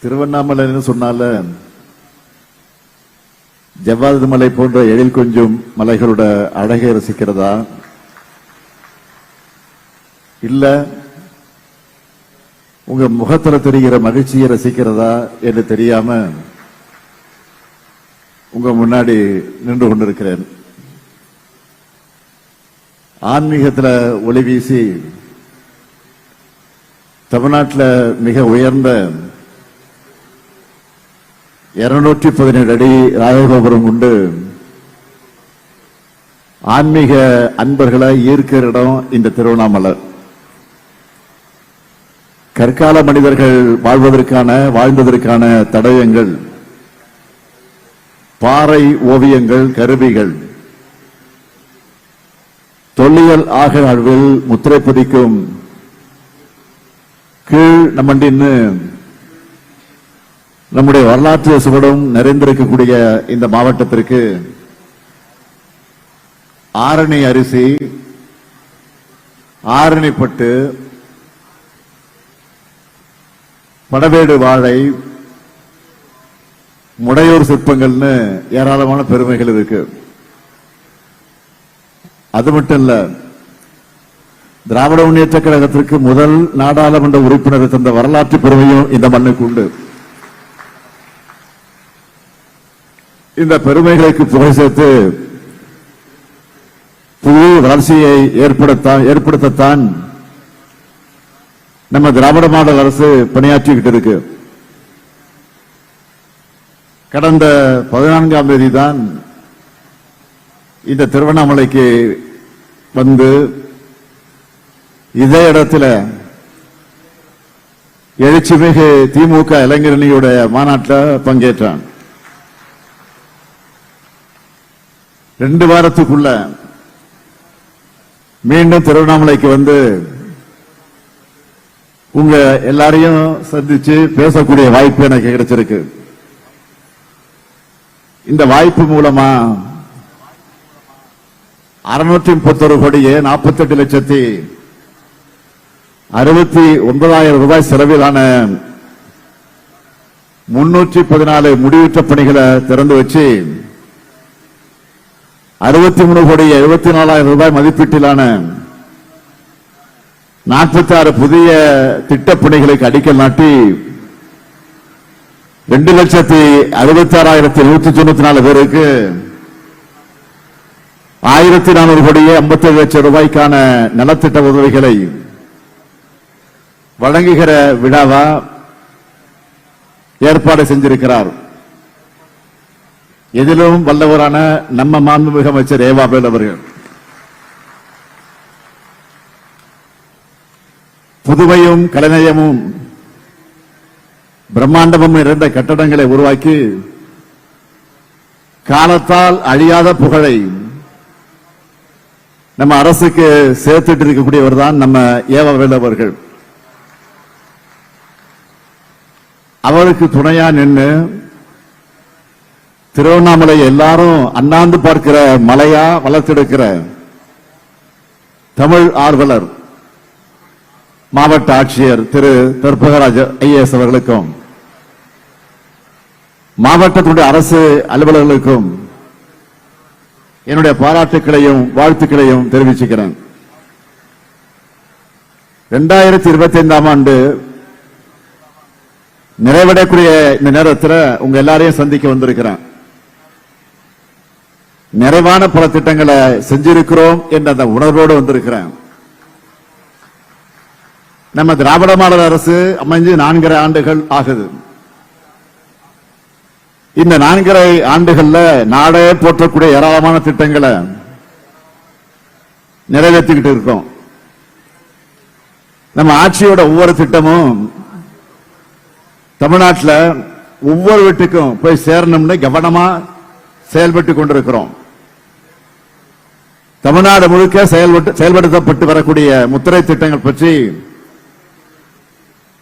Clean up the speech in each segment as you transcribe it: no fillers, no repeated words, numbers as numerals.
திருவண்ணாமலைன்னு சொன்னால ஜவ்வாது மலை போன்ற எழில் கொஞ்சம் மலைகளோட அழகை ரசிக்கிறதா இல்ல உங்க முகத்துல தெரிகிற மகிழ்ச்சியை ரசிக்கிறதா என்று தெரியாம உங்க முன்னாடி நின்று கொண்டிருக்கிறேன். ஆன்மீகத்தில் ஒளி வீசி தமிழ்நாட்டில் மிக உயர்ந்த 217 அடி ராஜகோபுரம் உண்டு. ஆன்மீக அன்பர்களை ஈர்க்கிற இடம் இந்த திருவண்ணாமலை. கற்கால மனிதர்கள் வாழ்ந்ததற்கான தடயங்கள், பாறை ஓவியங்கள், கருவிகள், தொல்லியல் ஆய்வில் முத்திரை பதிக்கும் கீழ் நம்மண்டின்னு நம்முடைய வரலாற்று சுவடும் நிறைந்திருக்கக்கூடிய இந்த மாவட்டத்திற்கு ஆரணி அரிசி, ஆரணிப்பட்டு, படவேடு வாழை, முடையூர் சிற்பங்கள்னு ஏராளமான பெருமைகள் இருக்கு. அது மட்டும் இல்ல, திராவிட முன்னேற்ற கழகத்திற்கு முதல் நாடாளுமன்ற உறுப்பினர் தந்த வரலாற்று பெருமையும் இந்த மண்ணுக்கு உண்டு. இந்த பெருமைகளுக்கு புகை சேர்த்து புது வளர்ச்சியை ஏற்படுத்தத்தான் நம்ம திராவிட மாடல் அரசு பணியாற்றிக்கிட்டு இருக்கு. கடந்த 14ஆம் தேதி தான் இந்த திருவண்ணாமலைக்கு வந்து இதே இடத்துல எழுச்சிமிகு திமுக இளைஞரணியுடைய மாநாட்டில் பங்கேற்றான். 2 வாரத்துக்குள்ள மீண்டும் திருவண்ணாமலைக்கு வந்து உங்க எல்லாரையும் சந்திச்சு பேசக்கூடிய வாய்ப்பு எனக்கு கிடைச்சிருக்கு. இந்த வாய்ப்பு மூலமா 631 கோடியே 48,69,000 ரூபாய் செலவிலான 314 முடிவுற்ற பணிகளை திறந்து வச்சு 63 கோடியே 74,000 ரூபாய் மதிப்பீட்டிலான 46 புதிய திட்டப் பணிகளுக்கு அடிக்கல் நாட்டி 2,66,194 பேருக்கு 1,400 கோடியே 57 லட்சம் ரூபாய்க்கான நலத்திட்ட உதவிகளை வழங்குகிற விழாவா ஏற்பாடு செஞ்சிருக்கிறார். எதிலும் வல்லவரான நம்ம மாண்புமிகு அமைச்சர் ஏவாவேல் அவர்கள் புதுமையும் கலைநயமும் பிரம்மாண்டமும் நிறைந்த கட்டடங்களை உருவாக்கி காலத்தால் அழியாத புகழை நம்ம அரசுக்கு சேர்த்துட்டு இருக்கக்கூடியவர் தான் நம்ம ஏவாவேல் அவர்கள். அவருக்கு துணையா நின்று திருவண்ணாமலை எல்லாரும் அண்ணாந்து பார்க்கிற மலையா வளர்த்தெடுக்கிற தமிழ் ஆர்வலர் மாவட்ட ஆட்சியர் திரு தர்பகராஜ் ஐஏஎஸ் அவர்களுக்கும் மாவட்டத்துடைய அரசு அலுவலர்களுக்கும் என்னுடைய பாராட்டுக்களையும் வாழ்த்துக்களையும் தெரிவிச்சுக்கிறேன். 2025ஆம் ஆண்டு நிறைவடையக்கூடிய இந்த நேரத்தில் உங்க எல்லாரையும் சந்திக்க வந்திருக்கிறேன். நிறைவான பல திட்டங்களை செஞ்சிருக்கிறோம் என்ற அந்த உணர்வோடு வந்திருக்கிறேன். நம்ம திராவிட மாடல் அரசு அமைஞ்சு 4.5 ஆண்டுகள் ஆகுது. இந்த 4.5 ஆண்டுகள்ல நாடே போற்றக்கூடிய ஏராளமான திட்டங்களை நிறைவேற்றிக்கிட்டு இருக்கோம். நம்ம ஆட்சியோட ஒவ்வொரு திட்டமும் தமிழ்நாட்டில் ஒவ்வொரு வீட்டுக்கும் போய் சேரணும்னு கவனமா செயல்பட்டு கொண்டிருக்கிறோம். தமிழ்நாடு முழுக்க செயல்படுத்தப்பட்டு வரக்கூடிய முத்திரை திட்டங்கள் பற்றி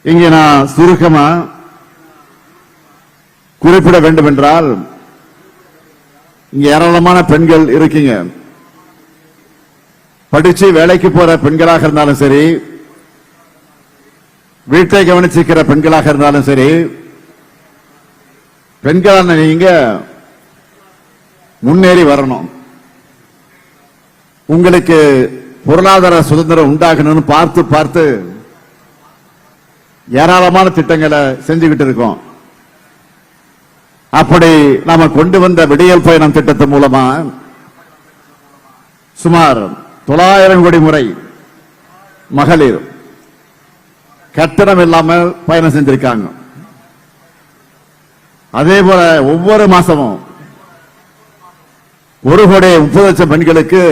இங்கே நான் சுருக்கமா குறிப்பிட வேண்டும் என்றால், இங்க ஏராளமான பெண்கள் இருக்கீங்க. படிச்சு வேலைக்கு போற பெண்களாக இருந்தாலும் சரி, வீட்டை கவனிச்சிக்கிற பெண்களாக இருந்தாலும் சரி, பெண்களான நீங்க முன்னேறி வரணும். உங்களுக்கு பொருளாதார சுதந்திரம் உண்டாகணும்னு பார்த்து பார்த்து ஏராளமான திட்டங்களை செஞ்சுக்கிட்டு இருக்கோம். அப்படி நாம கொண்டு வந்த விடியல் பயணம் திட்டத்தின் மூலமா சுமார் 900 கோடி முறை மகளிர் கட்டணம் இல்லாமல் பயணம் செஞ்சிருக்காங்க. அதே போல ஒவ்வொரு மாசமும் 1,30,00,000 பெண்களுக்கு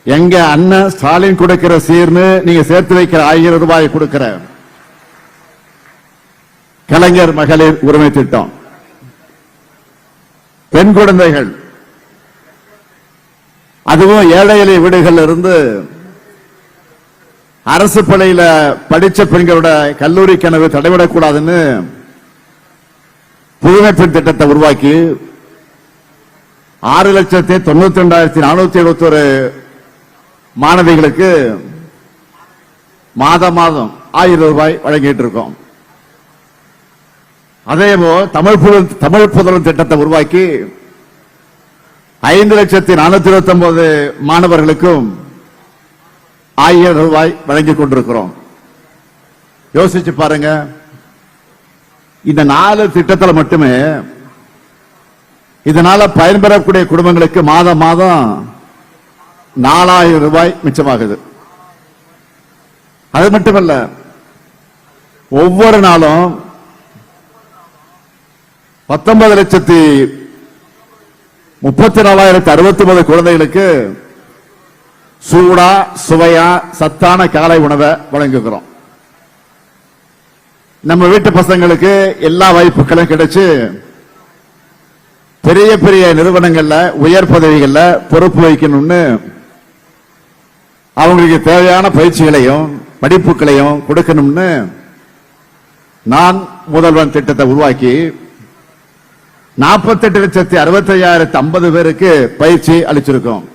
எங்க அண்ணன் ஸ்டாலின் கொடுக்கிற சீர்னு நீங்க சேர்த்து வைக்கிற 1000 ரூபாய் கொடுக்கிற கலைஞர் மகளிர் உரிமை திட்டம். பெண் குழந்தைகள் அதுவும் ஏழை எளிய வீடுகள் இருந்து அரசு பள்ளியில படிச்ச பெண்களோட கல்லூரி கனவு தடைவிடக்கூடாதுன்னு புதுமை பெண் திட்டத்தை உருவாக்கி 6,92,471 மாணவிகளுக்கு மாதம் 1000 ரூபாய் வழங்கிட்டு இருக்கோம். அதேபோல் தமிழ் புதல்வன் திட்டத்தை உருவாக்கி 5,429 மாணவர்களுக்கும் 1000 ரூபாய் வழங்கிக் கொண்டிருக்கிறோம். யோசிச்சு பாருங்க, இந்த 4 திட்டத்தில் மட்டுமே இதனால பயன்பெறக்கூடிய குடும்பங்களுக்கு மாதம் 4,000 ரூபாய் மிச்சமாகுது. அது மட்டுமல்ல, ஒவ்வொரு நாளும் 19,34,069 குழந்தைகளுக்கு சூடா சுவையா சத்தான காலை உணவை வழங்குகிறோம். நம்ம வீட்டு பசங்களுக்கு எல்லா வாய்ப்புகளும் கிடைச்சு பெரிய பெரிய நிறுவனங்கள்ல உயர் பதவிகள்ல பொறுப்பு வைக்கணும்னு அவங்களுக்கு தேவையான பயிற்சிகளையும் படிப்புகளையும் கொடுக்கணும்னு நான் முதல்வன் திட்டத்தை உருவாக்கி 48,65,050 பேருக்கு பயிற்சி அளிச்சிருக்கோம்.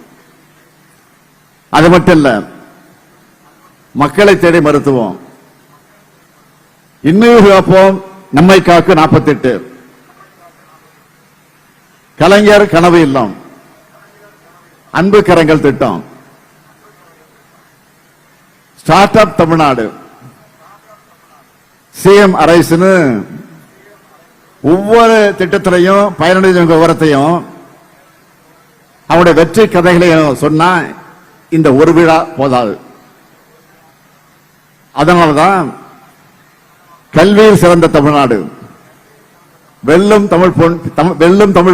அது மட்டும் இல்ல, மக்களை தேடி மருத்துவம், இன்னுயிர் காப்போம் நம்மை காக்கு 48, கலைஞர் கனவு இல்லம், அன்பு கரங்கள் திட்டம், ஸ்டார்ட் அப் தமிழ்நாடு, சிஎம் அரைஸ்னு ஒவ்வொரு திட்டத்திலையும் பயனடைஞ்சவங்க விவரத்தையும் அவருடைய வெற்றி கதைகளையும் சொன்னா இந்த ஒரு விழா போதாது. அதனாலதான் கல்வியில் சிறந்த தமிழ்நாடு, வெல்லும் தமிழ்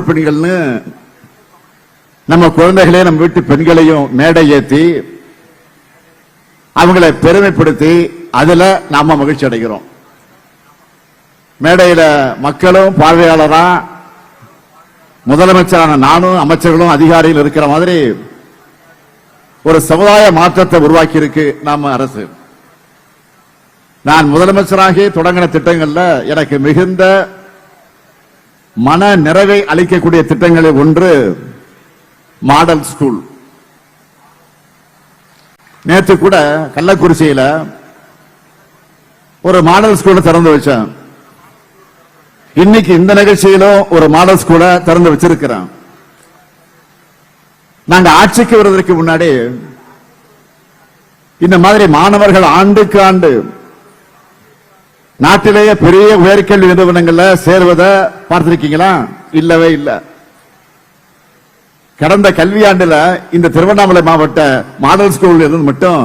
பெண்கள்னு நம்ம குழந்தைகளே நம்ம வீட்டு பெண்களையும் மேடை ஏற்றி அவங்களை பெருமைப்படுத்தி அதுல நாம மகிழ்ச்சி அடைகிறோம். மேடையில மக்களும் பார்வையாளரா முதலமைச்சரான நானும் அமைச்சர்களும் அதிகாரிகள் இருக்கிற மாதிரி ஒரு சமுதாய மாற்றத்தை உருவாக்கி இருக்கு நாம அரசு. நான் முதலமைச்சராகி தொடங்கின திட்டங்கள்ல எனக்கு மிகுந்த மன நிறைவை அளிக்கக்கூடிய திட்டங்களில் ஒன்று மாடல் ஸ்கூல். நேற்று கூட கள்ளக்குறிச்சியில ஒரு மாடல் ஸ்கூலை திறந்து வச்சேன். இன்னைக்கு இந்த நிகழ்ச்சியிலும் ஒரு மாடல் ஸ்கூலை திறந்து வச்சிருக்கிறேன். நாங்க ஆட்சிக்கு வருவதற்கு முன்னாடி இந்த மாதிரி மாணவர்கள் ஆண்டுக்கு ஆண்டு நாட்டிலேயே பெரிய உயர்கல்வி நிறுவனங்கள்ல சேர்வதை பார்த்திருக்கீங்களா? இல்லவே இல்லை. கடந்த கல்வியாண்டுல இந்த திருவண்ணாமலை மாவட்ட மாடல் ஸ்கூல் இருந்து மட்டும்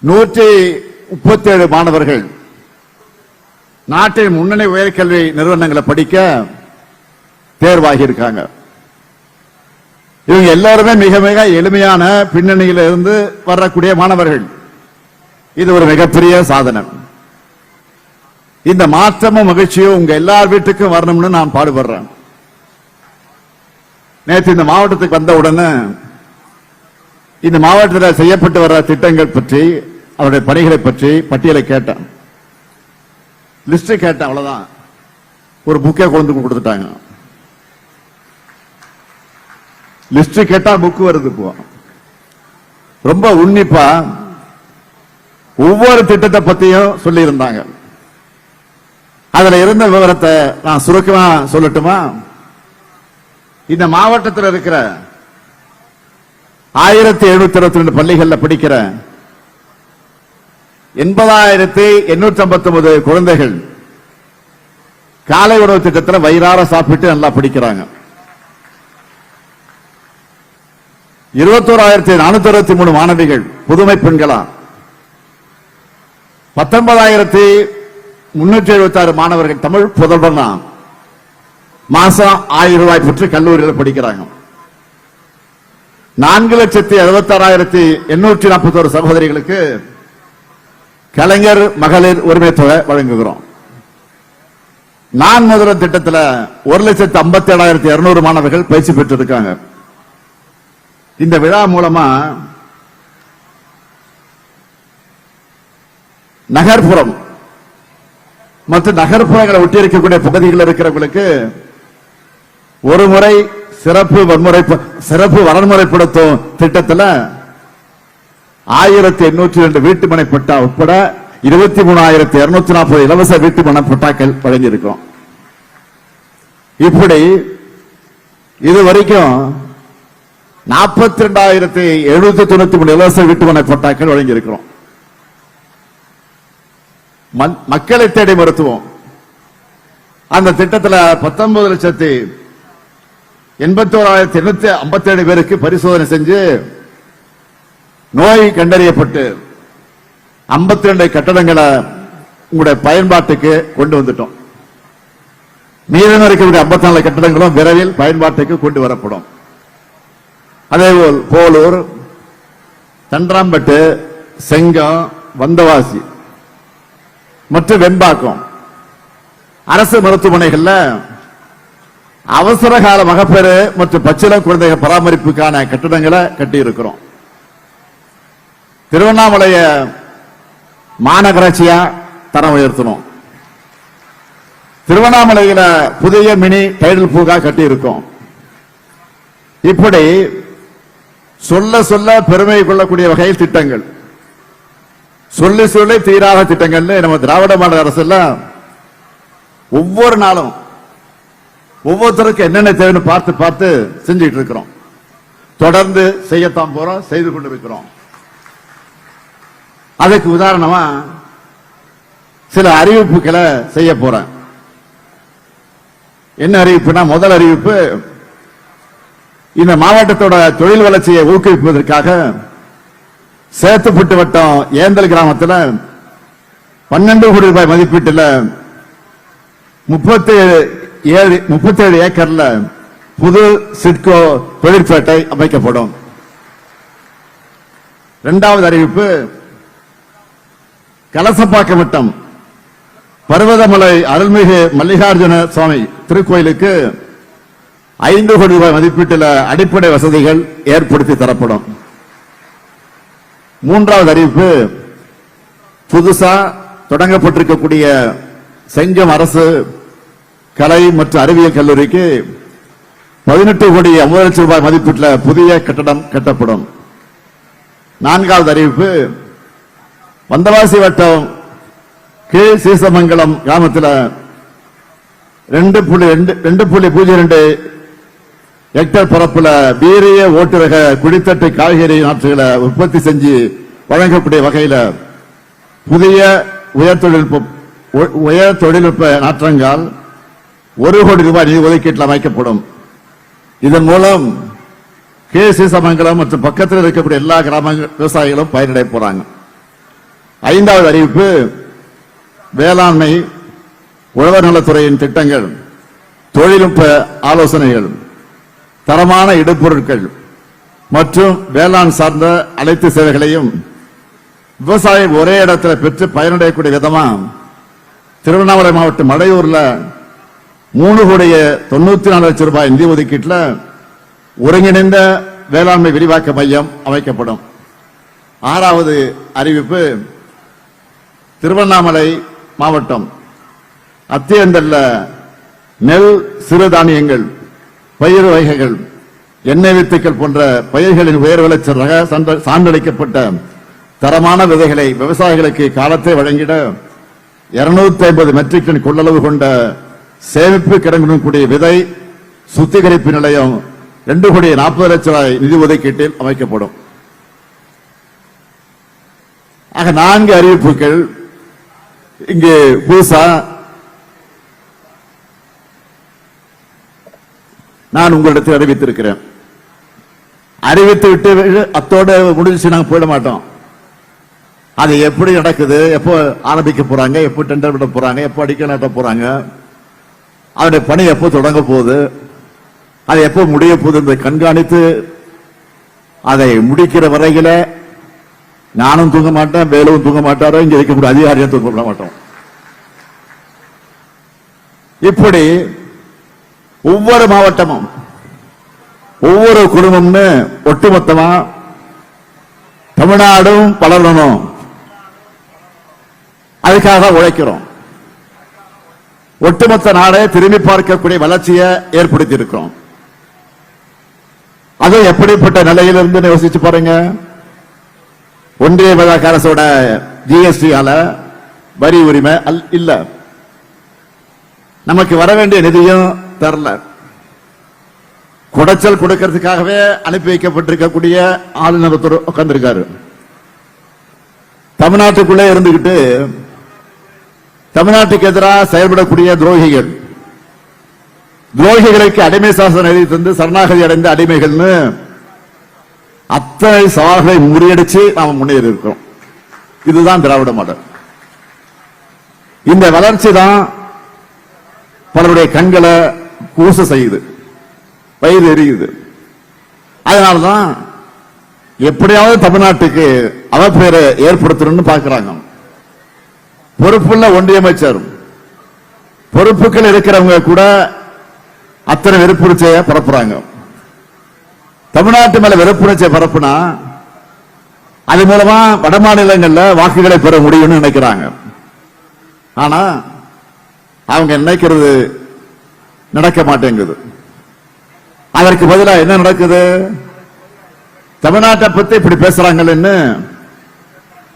137 மாணவர்கள் நாட்டின் முன்னணி உயர்கல்வி நிறுவனங்களை படிக்க தேர்வாகி இருக்காங்க. இவங்க எல்லாருமே மிக மிக எளிமையான பின்னணியில இருந்து வரக்கூடிய மாணவர்கள். இது ஒரு மிகப்பெரிய சாதனை. இந்த மாற்றமும் மகிழ்ச்சியும் உங்க எல்லார் வீட்டுக்கும் வரணும்னு நான் பாடுபடுறேன். நேற்று இந்த மாவட்டத்துக்கு வந்த உடனே இந்த மாவட்டத்தில் செய்யப்பட்டு வர திட்டங்கள் பற்றி அவருடைய பணிகளை பற்றி பட்டியலை கேட்டேன். லிஸ்ட் கேட்டேன், அவ்வளவுதான். ஒரு புக்கை கொண்டு கொடுத்துட்டாங்க. லிஸ்ட் கேட்டா புக் வருது. இப்போ ரொம்ப உன்னிப்பா ஒவ்வொரு திட்டத்தை பத்தியும் சொல்லி இருந்தாங்க. அதுல இருந்த விவரத்தை நான் சுருக்கமா சொல்லட்டுமா? இந்த மாவட்டத்தில் இருக்கிற 1722 பள்ளிகள்ல படிக்கிற 80,859 குழந்தைகள் காலை உணவு திட்டத்தில் வயிறார சாப்பிட்டு நல்லா படிக்கிறாங்க. 21,463 மாணவிகள் புதுமை பெண்களா, 19,376 மாணவர்கள் தமிழ் புதல்வனா மாசம் 1000 ரூபாய் பெற்று கல்லூரியில் படிக்கிறாங்க. 4,76,841 சகோதரிகளுக்கு கலைஞர் மகளிர் உரிமை தொகை வழங்குகிறோம். நான் முதல்வர் திட்டத்தில் 1,57,200 மாணவர்கள் பயிற்சி பெற்றிருக்காங்க. இந்த விழா மூலமா நகர்ப்புறம் மற்றும் நகர்ப்புறங்களை ஒட்டியிருக்கக்கூடிய பகுதிகளில் இருக்கிறவங்களுக்கு ஒரு முறை சிறப்பு வரன்முறைப்படுத்தும் திட்டத்தில் 1,802 வீட்டுமனை பட்டா உட்பட 23,240 இலவச வீட்டுமனை பட்டாக்கள் வழங்கியிருக்கிறோம். இப்படி இதுவரைக்கும் 42,793 இலவச வீட்டுமனை பட்டாக்கள் வழங்கியிருக்கிறோம். மக்களை தேடி மருத்துவம் அந்த திட்டத்தில் 19,81,857 பேருக்கு பரிசோதனை செஞ்சு நோய் கண்டறியப்பட்டு 52 கட்டடங்களை உங்களுடைய பயன்பாட்டுக்கு கொண்டு வந்துட்டோம். மீதம் இருக்கக்கூடிய 54 கட்டடங்களும் விரைவில் பயன்பாட்டுக்கு கொண்டு வரப்படும். அதேபோல் போலூர், தண்டராம்பட்டு, செங்கம், வந்தவாசி மற்றும் வெம்பாக்கம் அரசு மருத்துவமனைகள்ல அவசர கால மகப்பேறு மற்றும் பச்சிளம் குழந்தைகள் பராமரிப்புக்கான கட்டிடங்களை கட்டியிருக்கிறோம். திருவண்ணாமலைய மாநகராட்சியா தரம் உயர்த்தணும். திருவண்ணாமலையில புதிய மினி டைடல் பூங்கா கட்டி இருக்கோம். இப்படி சொல்ல சொல்ல பெருமை கொள்ளக்கூடிய வகையில் திட்டங்கள், சொல்லி சொல்லி தீராத திட்டங்கள் நம்ம திராவிட மாடல் அரசு எல்லாம் ஒவ்வொரு நாளும் ஒவ்வொருத்தருக்கும் என்னென்ன தேவைன்னு பார்த்து பார்த்து செஞ்சுட்டு இருக்கிறோம். தொடர்ந்து செய்யத்தான் போறோம், செய்து கொண்டிருக்கிறோம். அதுக்கு உதாரணமா சில அறிவிப்புகளை செய்ய போறேன். என்ன அறிவிப்புனா, முதல் அறிவிப்பு, இந்த மாவட்டத்தோட தொழில் வளர்ச்சியை ஊக்குவிப்பதற்காக சேத்துப்பட்டு வட்டம் ஏந்தல் கிராமத்தில் 12 கோடி ரூபாய் மதிப்பீட்டில் 37 ஏக்கர்ல புது சிட்கோ தொழிற்பேட்டை அமைக்கப்படும். இரண்டாவது அறிவிப்பு, கலசப்பாக்கம் வட்டம் பர்வதமலை அருள்மிகு மல்லிகார்ஜுன சுவாமி திருக்கோயிலுக்கு 5 கோடி ரூபாய் மதிப்பீட்டில் அடிப்படை வசதிகள் ஏற்படுத்தி தரப்படும். மூன்றாவது அறிவிப்பு, புதுசா தொடங்கப்பட்டிருக்கக்கூடிய செங்கம் அரசு கலை மற்றும் அறிவியல் கல்லூரிக்கு 18 கோடி 50 லட்சம் ரூபாய் மதிப்பீட்டில் புதிய கட்டடம் கட்டப்படும். நான்காவது அறிவிப்பு, வந்தவாசி வட்டம் கீழ் சீசமங்கலம் கிராமத்தில் 2.02 ஹெக்டேர் பரப்புல வீரிய ஓட்டுரக குடித்தட்டு காய்கறி நாற்றுகளை உற்பத்தி செஞ்சு வழங்கக்கூடிய வகையில் புதிய உயர் தொழில்நுட்ப நாற்றங்கால் 1 கோடி ரூபாய் நிதி ஒதுக்கீட்டில் அமைக்கப்படும். இதன் மூலம் கீழ் சீசமங்கலம் மற்றும் பக்கத்தில் இருக்கக்கூடிய எல்லா கிராம விவசாயிகளும் பயனடைய போறாங்க. ஐந்தாவது அறிவிப்பு, வேளாண்மை உழவர் நலத்துறையின் திட்டங்கள், தொழில்நுட்ப ஆலோசனைகள், தரமான இடுபொருட்கள் மற்றும் வேளாண் சார்ந்த அனைத்து சேவைகளையும் விவசாயம் ஒரே இடத்துல பெற்று பயனடையக்கூடிய விதமா திருவண்ணாமலை மாவட்டம் மடையூர்ல 3 கோடி 94 லட்சம் ரூபாய் நிதி ஒதுக்கீட்டில் ஒருங்கிணைந்த வேளாண்மை விரிவாக்க மையம் அமைக்கப்படும். ஆறாவது அறிவிப்பு, திருவண்ணாமலை மாவட்டம் அத்தியந்தல்ல நெல், சிறுதானியங்கள், பயிர் வகைகள், எண்ணெய் வித்துக்கள் போன்ற பயிர்களின் உயர் விளைச்சல் ரக சான்றளிக்கப்பட்ட தரமான விதைகளை விவசாயிகளுக்கு காலத்தை வழங்கிட 250 மெட்ரிக் டன் கொள்ளளவு கொண்ட சேமிப்பு கிடங்கக்கூடிய விதை சுத்திகரிப்பு நிலையம் 2,40,00,000 நிதி ஒதுக்கீட்டில் அமைக்கப்படும். ஆக 4 அறிவிப்புகள் இங்கே புதுசா நான் உங்களிடத்தில் அறிவித்திருக்கிறேன். அறிவித்து விட்டு அத்தோட முடிஞ்சு நாங்க போயிட மாட்டோம். அது எப்படி நடக்குது, எப்போ ஆரம்பிக்க போறாங்க, எப்போ டெண்டர் விட போறாங்க, எப்போ அடிக்கல் நாட்ட போறாங்க, அவருடைய பணி எப்போ தொடங்க போகுது, அது எப்போ முடிய போகுது என்பதை கண்காணித்து அதை முடிக்கிற வரையில நானும் தூங்க மாட்டேன், வேலுவும் தூங்க மாட்டாரோ, இங்க இருக்கக்கூடிய அதிகாரியும் தூங்க மாட்டோம். இப்படி ஒவ்வொரு மாவட்டமும் ஒவ்வொரு குடும்பம்னு ஒட்டுமொத்தமா தமிழ்நாடும் வளரணும், அதுக்காக உழைக்கிறோம். ஒட்டுமொத்த நாடே திரும்பி பார்க்கக்கூடிய வளர்ச்சியை ஏற்படுத்தி இருக்கிறோம். அது எப்படிப்பட்ட நிலையிலிருந்து யோசிச்சு பாருங்க. ஒன்றிய அரசோட ஜிஎஸ்டியால வரி உரிமை இல்ல, நமக்கு வர வேண்டிய நிதியும் தரல, குடைச்சல் கொடுக்கிறதுக்காகவே அனுப்பி வைக்கப்பட்டிருக்கக்கூடிய ஆளுநர் உட்கார்ந்திருக்காரு. தமிழ்நாட்டுக்குள்ளே இருந்துகிட்டு தமிழ்நாட்டுக்கு எதிராக செயல்படக்கூடிய துரோகிகளுக்கு அடிமை சாசனம் எழுதி தந்து சரணாகதி அடைந்த அடிமைகள்னு அத்தனை சவால்களை முறியடிச்சு நாம் முன்னேறி இருக்கிறோம். இதுதான் திராவிட மாடல். இந்த வளர்ச்சி தான் பலருடைய கண்களை கூச செய்யுது, வயிறு எரியுது. அதனால்தான் எப்படியாவது தமிழ்நாட்டுக்கு அவப்பெயரை ஏற்படுத்தணும்னு பார்க்கிறாங்க. பொறுப்புள்ள ஒன்றிய அமைச்சர், பொறுப்புகள் இருக்கிறவங்க கூட அத்தனை வெறுப்புணர்ச்சியை பரப்புறாங்க. தமிழ்நாட்டு மேல வெறுப்புணர்ச்சியை பரப்புனா அது மூலமா வட மாநிலங்கள்ல வாக்குகளை பெற முடியும்னு நினைக்கிறாங்க. ஆனா அவங்க நினைக்கிறது நடக்க மாட்டேங்குது. அதற்கு பதிலாக என்ன நடக்குது? தமிழ்நாட்டை பத்தி இப்படி பேசுறாங்கன்னு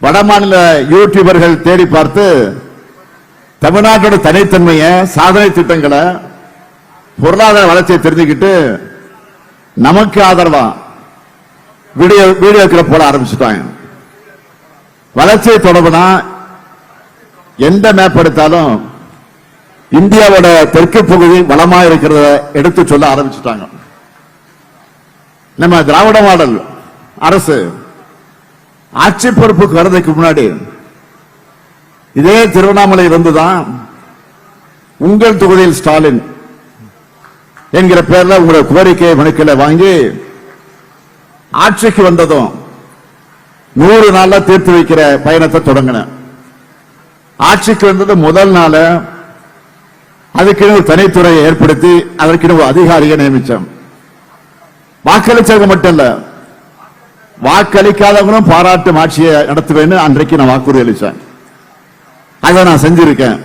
வடமாநில யூடியூபர்கள் தேடி பார்த்து தமிழ்நாட்டோட தனித்தன்மையை, சாதனை திட்டங்களை, பொருளாதார வளர்ச்சியை தெரிஞ்சுக்கிட்டு நமக்கு ஆதரவா வீடியோக்களை போட ஆரம்பிச்சுட்டாங்க. வளர்ச்சியை தொடர்புனா எந்த மேப் எடுத்தாலும் இந்தியாவோட தெற்கு பகுதி வளமா இருக்கிறத எடுத்து சொல்ல ஆரம்பிச்சுட்டாங்க. நம்ம திராவிட மாடல் அரசு ஆட்சி பொறுப்புக்கு வர்றதுக்கு முன்னாடி இதே திருவண்ணாமலை இருந்துதான் உங்கள் தொகுதியில் ஸ்டாலின் என்கிற பேர்ல உங்களுடைய கோரிக்கை மனுக்களை வாங்கி ஆட்சிக்கு வந்ததும் 100 நாள்ல தீர்த்து வைக்கிற பயணத்தை தொடங்கின. ஆட்சிக்கு வந்தது முதல் நாள் அதுக்கு ஒரு தனித்துறையை ஏற்படுத்தி அதற்கு ஒரு அதிகாரியை நியமிச்சோம். வாக்களிச்சவங்க மட்டும் இல்ல, வாக்களிக்காதவங்களும் பாராட்டும் ஆட்சியை நடத்துவேன்னு அன்றைக்கு நான் வாக்குறுதி அளிச்சேன். அதை நான் செஞ்சிருக்கேன்.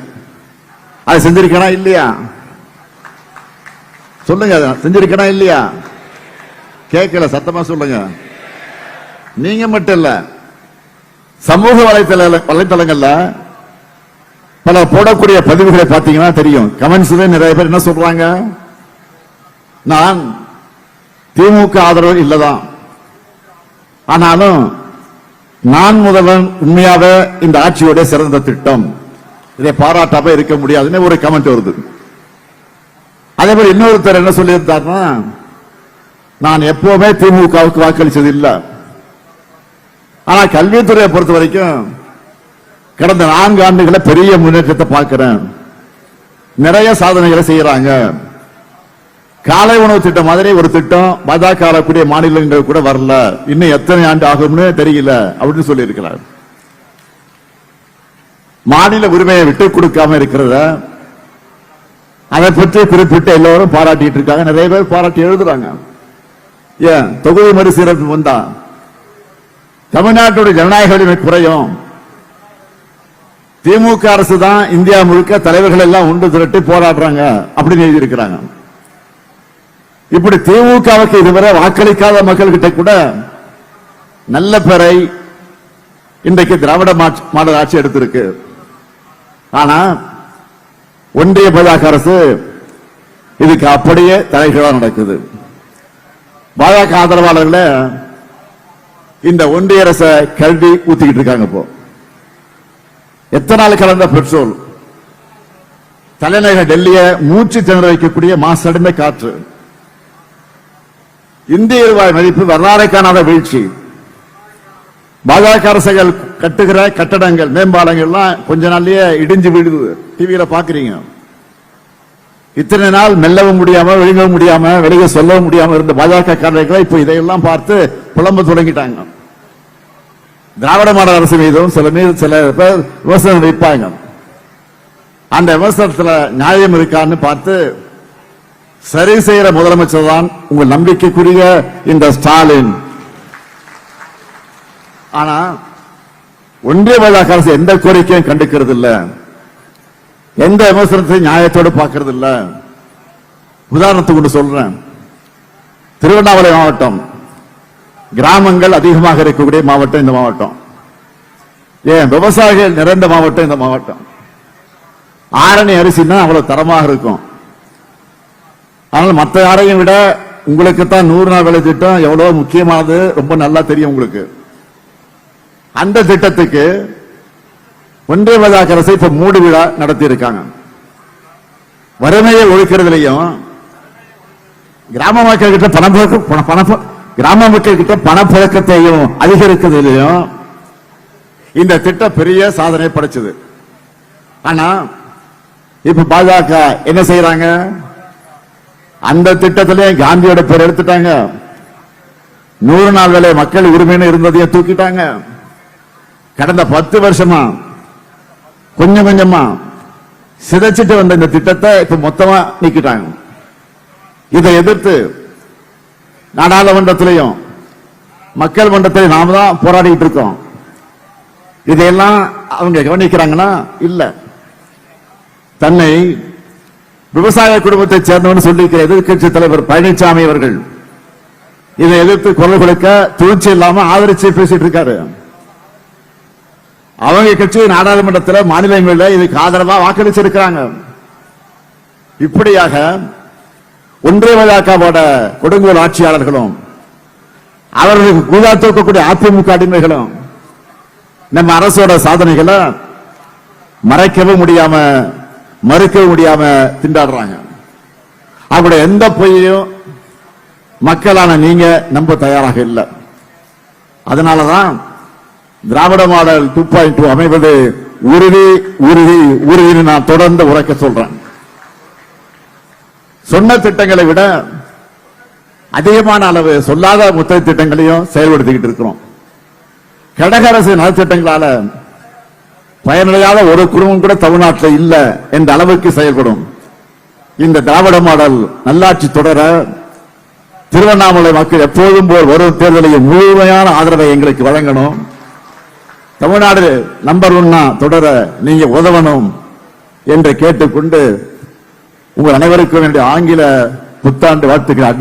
அதை செஞ்சிருக்கேனா இல்லையா சொல்லுங்க. செஞ்சிருக்கேனா இல்லையா? கேட்கல, சத்தமா சொல்லுங்க. நீங்க மட்டும் இல்ல, சமூக வலைத்தளங்கள்ல பல போடக்கூடிய பதிவுகளை பார்த்தீங்கன்னா தெரியும். கமெண்ட்ஸ் நிறைய பேர் என்ன சொல்றாங்க? நான் திமுக ஆதரவு இல்லதான், ஆனாலும் நான் முதல்வன் உண்மையாவே இந்த ஆட்சியோட சிறந்த திட்டம், இதை பாராட்டாம இருக்க முடியாதுன்னு ஒரு கமெண்ட் வருது. அதே மாதிரி இன்னொருத்தர் என்ன சொல்லியிருந்தாருன்னா, நான் எப்பவுமே திமுகவுக்கு வாக்களிச்சது இல்லை, ஆனா கல்வித்துறையை பொறுத்த வரைக்கும் கடந்த 4 ஆண்டுகளை பெரிய முன்னேற்றத்தை பார்க்கிறேன், நிறைய சாதனைகளை செய்யறாங்க. காலை உணவு திட்டம் மாதிரி ஒரு திட்டம் பாஜக ஆளக்கூடிய மாநிலங்கள் கூட வரல, இன்னும் எத்தனை ஆண்டு ஆகும்னு தெரியல அப்படின்னு சொல்லி இருக்கிறார். மாநில உரிமையை விட்டுக் கொடுக்காம இருக்கிறத அதை பற்றி குறிப்பிட்டு எல்லோரும் பாராட்டிட்டு இருக்காங்க. நிறைய பேர் பாராட்டி எழுதுறாங்க. ஏன் தொகுதி மறுசீரமைப்பு வந்தா தமிழ்நாட்டுடைய ஜனநாயக உரிமை குறையும், திமுக அரசு தான் இந்தியா முழுக்க தலைவர்கள் எல்லாம் ஒன்று திரட்டி போராடுறாங்க அப்படின்னு எழுதியிருக்கிறாங்க. இப்படி திமுகவுக்கு இதுவரை வாக்களிக்காத மக்கள்கிட்ட கூட நல்ல பெயரை இன்றைக்கு திராவிட மாடல் ஆட்சி எடுத்திருக்கு. ஆனா ஒன்றிய பாஜக அரசு இதுக்கு அப்படியே தலைகீழா நடக்குது. பாஜக ஆதரவாளர்கள் இந்த ஒன்றிய அரசை கல்வி ஊத்திக்கிட்டு இருக்காங்க. இப்போ எத்தனால் கலந்த பெட்ரோல் தலைநகர் டெல்லிய மூச்சு திணற வைக்கக்கூடிய மாசடைந்த காற்று, இந்திய ரூபாய் மதிப்பு வரலாறு காணாத வீழ்ச்சி, பாஜக அரசுகள் கட்டுகிற கட்டடங்கள் மேம்பாலங்கள்லாம் கொஞ்ச நாள்லயே இடிஞ்சு விழுது. டிவியில பாக்குறீங்க. இத்தனை நாள் மெல்லவும் முடியாம விழுங்கவும் முடியாம வெளியே சொல்லவும் முடியாம இருந்த பாஜக காரர்கள் இப்ப இதையெல்லாம் பார்த்து புலம்ப தொடங்கிட்டாங்க. திராவிட மாடல் அரசு மீதும் சில பேர் விமர்சனம் வைப்பாங்க. அந்த விமர்சனத்தில் நியாயம் இருக்கான்னு பார்த்து சரி செய்யற முதலமைச்சர் தான் உங்கள் நம்பிக்கைக்குரிய இந்த ஸ்டாலின். ஆனா ஒன்றிய பாஜக அரசு எந்த கோரிக்கையும் கண்டுக்கிறது இல்ல, எந்த விமர்சனத்தையும் நியாயத்தோடு பார்க்கறது இல்ல. உதாரணத்துக்கு சொல்றேன். திருவண்ணாமலை மாவட்டம் கிராமங்கள் அதிகமாக இருக்கக்கூடிய மாவட்டம் இந்த மாவட்டம். ஏன் விவசாயிகள் நிறைந்த மாவட்டம் இந்த மாவட்டம். ஆரணி அரிசினா அவ்வளவு தரமாக இருக்கும். ஆனால் மற்ற யாரையும் விட உங்களுக்கு தான் 100 நாள் வேலை திட்டம் எவ்வளவு முக்கியமானது ரொம்ப நல்லா தெரியும் உங்களுக்கு. அந்த திட்டத்துக்கு ஒன்றிய பாஜக அரசு இப்ப மூடு விழா நடத்தி இருக்காங்க. வறுமையை ஒழிக்கிறதுலையும் கிராம மக்கள் கிட்ட பணப்புழக்கத்தையும் அதிகரிக்கிறதுலையும் இந்த திட்டம் பெரிய சாதனை படைச்சது. ஆனா இப்ப பாஜக என்ன செய்யறாங்க? அந்த திட்டத்திலே காந்தியோட பேர் எடுத்துட்டாங்க. 100 நாள் வேலை மக்கள் உரிமைன்னு இருந்ததையும் தூக்கிட்டாங்க. கடந்த 10 வருஷமா கொஞ்சம் கொஞ்சமா சிதைச்சிட்டு வந்த இந்த திட்டத்தை இப்ப மொத்தமா நீக்கிட்டாங்க. இதை எதிர்த்து நாடாளுமன்றத்திலையும் மக்கள் மன்றத்திலையும் நாம தான் போராடிட்டு இருக்கோம். இதையெல்லாம் அவங்க கவனிக்கிறாங்கன்னா இல்ல. தன்னை விவசாய குடும்பத்தை சேர்ந்தவன் சொல்லியிருக்கிற எதிர்கட்சி தலைவர் பழனிசாமி அவர்கள் இதை எதிர்த்து குரல் கொடுக்க துணிச்சி இல்லாம ஆதரிச்சு பேசிட்டு இருக்காரு. அவங்க கட்சி நாடாளுமன்றத்தில் மாநிலங்களில் இதுக்கு ஆதரவா வாக்களிச்சிருக்கிறாங்க. இப்படியாக ஒன்றிய பாஜகவோட கொடுங்கோல் ஆட்சியாளர்களும் அவர்களுக்கு கூதா தூக்கக்கூடிய அதிமுக அடிமைகளும் நம்ம அரசோட சாதனைகளை மறைக்கவும் முடியாம மறுக்கவும் முடியாம திண்டாடுறாங்க. அவருடைய எந்த பொய்யையும் மக்களான நீங்க நம்ப தயாராக இல்லை. அதனாலதான் திராவிட மாடல் 2.2 அமைவது உறுதி உறுதி உறுதினு நான் தொடர்ந்து உரைக்க சொல்றேன். சொன்ன திட்டங்களை விட அதிகமான அளவு சொல்லாத முத்திரை திட்டங்களையும் செயல்படுத்திக்கிட்டு இருக்கிறோம். கடக அரசு நலத்திட்டங்களால பயனடையாத ஒரு குடும்பம் கூட தமிழ்நாட்டில் இல்ல என்ற அளவுக்கு செயல்படும். இந்த திராவிட மாடல் நல்லாட்சி தொடர திருவண்ணாமலை மக்கள் எப்போதும் போல் வரும் தேர்தலையும் முழுமையான ஆதரவை எங்களுக்கு வழங்கணும். தமிழ்நாடு நம்பர் 1 தொடர நீங்க உதவணும் என்று கேட்டுக்கொண்டு உங்கள் அனைவருக்கும் என்னுடைய ஆங்கில புத்தாண்டு வாழ்த்துக்கள்.